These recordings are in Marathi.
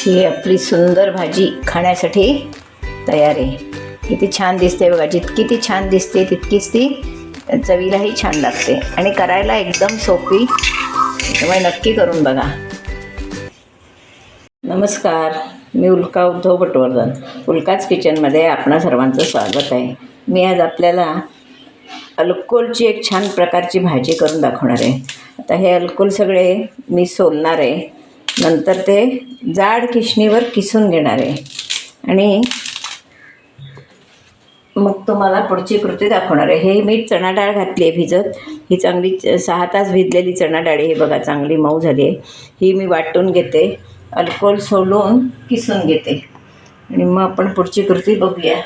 ही आपली सुंदर भाजी खाण्यासाठी तयार आहे। किती छान दिसते बघा, जितकी ती छान दिसते तितकीच ती चवीलाही छान लागते आणि करायला एकदम सोपी, त्यामुळे नक्की करून बघा। नमस्कार, मी उल्का उद्धव पटवर्धन, उल्काच किचनमध्ये आपणा सर्वांचं स्वागत आहे। मी आज आपल्याला अल्कोलची एक छान प्रकारची भाजी करून दाखवणार आहे। आता हे अल्कोल सगळे मी सोलणार आहे, नंतर ते जाड किसणीवर किसून घेणार आहे आणि मग तुम्हाला पुढची कृती दाखवणार आहे। हे मी चणा डाळ घातली आहे भिजत, ही चांगली 6 तास भिजलेली चणा डाळ आहे। हे बघा चांगली मऊ झाली आहे। ही मी वाटून घेते, अल्कोल सोलून किसून घेते आणि मग आपण पुढची कृती बघूया।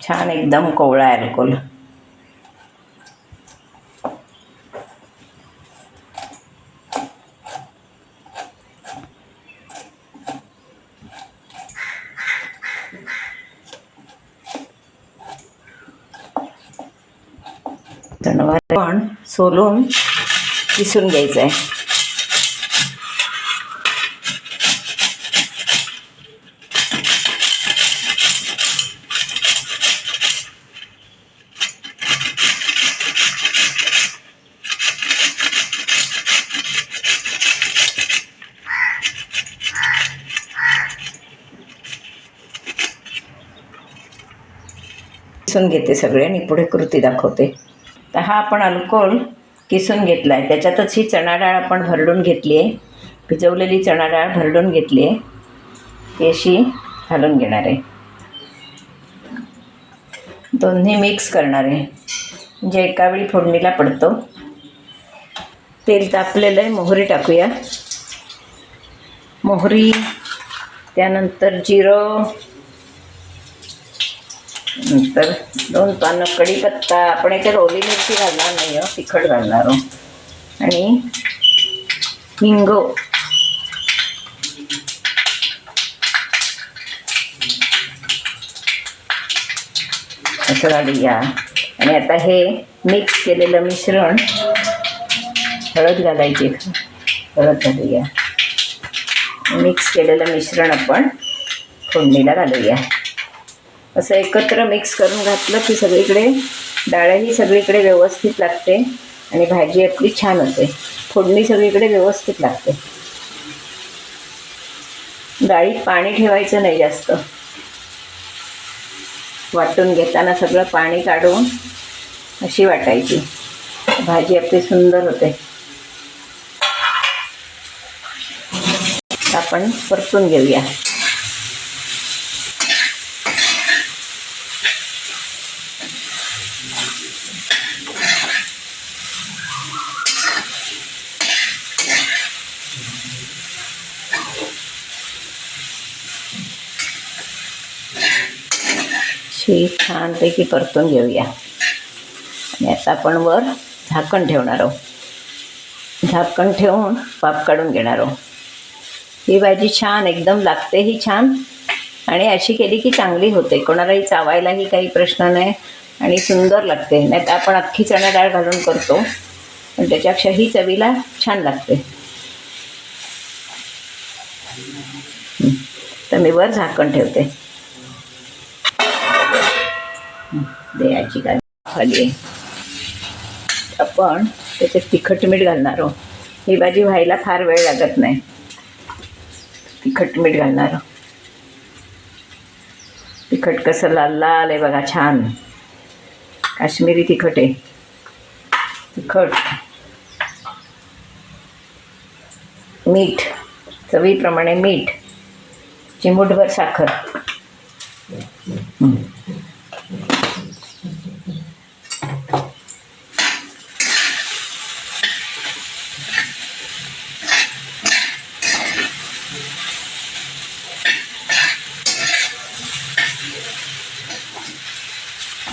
छान एकदम कोवळा आहे अल्कोल। तणवार पण सोलून किसून घ्यायचं आहे। किसून घेते सगळे आणि पुढे कृती दाखवते। तर हा आपण अल्कोल किसून घेतला आहे, त्याच्यातच ही चणा डाळ आपण भरडून घेतली आहे, भिजवलेली चणा डाळ भरडून घेतली आहे, ती अशी घालून घेणार आहे। दोन्ही मिक्स करणार आहे म्हणजे एकावेळी फोडणीला पडतो। तेल तापलेलं आहे, मोहरी टाकूया। मोहरी, त्यानंतर जिरं, नंतर 2 पानं कढीपत्ता। आपण याच्यात ओली मिरची घालणार नाही आहोत, तिखट घालणार आहोत, आणि हिंग, असं घालूया। आणि आता हे मिक्स केलेलं मिश्रण, हळद घालायची, हळद घालूया। मिक्स केलेलं मिश्रण आपण फोडणीला घालूया। असं एकत्र मिक्स करून घातलं की सगळीकडे डाळही सगळीकडे व्यवस्थित लागते आणि भाजी आपली छान होते। फोडणी सगळीकडे व्यवस्थित लागते। डाळीत पाणी ठेवायचं नाही जास्त, वाटून घेताना सगळं पाणी काढून अशी वाटायची, भाजी आपली सुंदर होते। आपण परतून घेऊया। छानपैकी परतून घेऊया आणि आता आपण वर झाकण ठेवणार आहोत। झाकण ठेवून वाफ काढून घेणार आहोत। ही भाजी छान एकदम लागते ही छान, आणि अशी केली की चांगली होते, कोणालाही चावायलाही काही प्रश्न नाही आणि सुंदर लागते। नाही तर आपण अख्खी चणा डाळ घालून करतो, पण त्याच्यापेक्षा ही चवीला छान लागते। तर मी वर झाकण ठेवते। दह्याची खाली आपण त्याच्यात तिखट मीठ घालणार आहोत। ही भाजी व्हायला फार वेळ लागत नाही। तिखट मीठ घालणार आहोत। तिखट कसं लाल लाल आहे बघा, छान काश्मीरी तिखट आहे। तिखट, मीठ, चवीप्रमाणे मीठ, चिमूटभर साखर,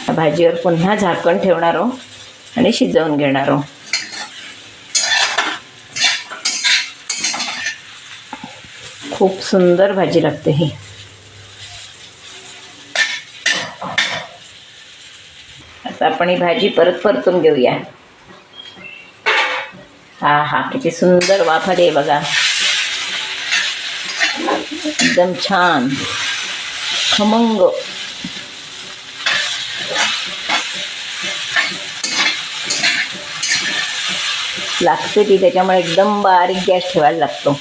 भाजीवर पुन्हा झाकण ठेवणार आहोत आणि शिजवून घेणार आहोत। खूप सुंदर भाजी लागते ही। आता आपण ही भाजी परतून घेऊया। हा हा, किती सुंदर वाफ आली बघा, एकदम छान खमंग. लागते ती, त्याच्यामुळे एकदम बारीक गॅस ठेवायला लागतो.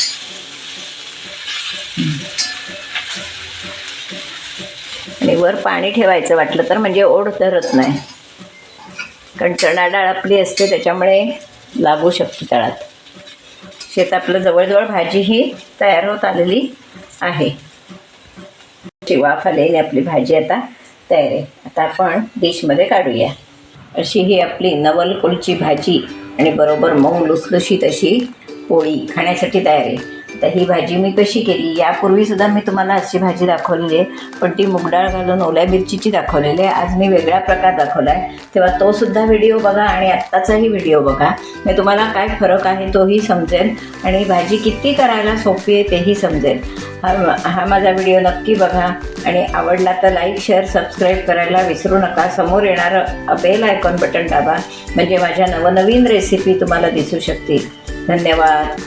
आणि वर पाणी ठेवायचं वाटलं तर, म्हणजे ओढ धरत नाही, कारण चणा डाळ आपली असते त्याच्यामुळे लागू शकते तळात. शेत आपलं जवळजवळ भाजी ही तयार होत आलेली आहे. वाफ आलेली आपली भाजी आता तयार आहे. आता आपण डिशमध्ये काढूया. अशी ही आपली नवलकोलची भाजी आणि बरोबर मऊ लुसलुशीत अशी पोळी खाण्यासाठी तयार आहे. तर ही भाजी मी कशी केली, यापूर्वीसुद्धा मी तुम्हाला अशी भाजी दाखवलेली आहे, पण ती मूगडाळ घालून ओल्या मिरचीची दाखवलेली आहे. आज मी वेगळा प्रकार दाखवला आहे, तेव्हा तोसुद्धा व्हिडिओ बघा आणि आत्ताचाही व्हिडिओ बघा, मी तुम्हाला काय फरक आहे तोही समजेल आणि भाजी किती करायला सोपी आहे तेही समजेल. हा माझा व्हिडिओ नक्की बघा आणि आवडला तर लाईक, शेअर, सबस्क्राईब करायला विसरू नका. समोर येणारं बेल आयकॉन बटन दाबा, म्हणजे माझ्या नवनवीन रेसिपी तुम्हाला दिसू शकतील. धन्यवाद.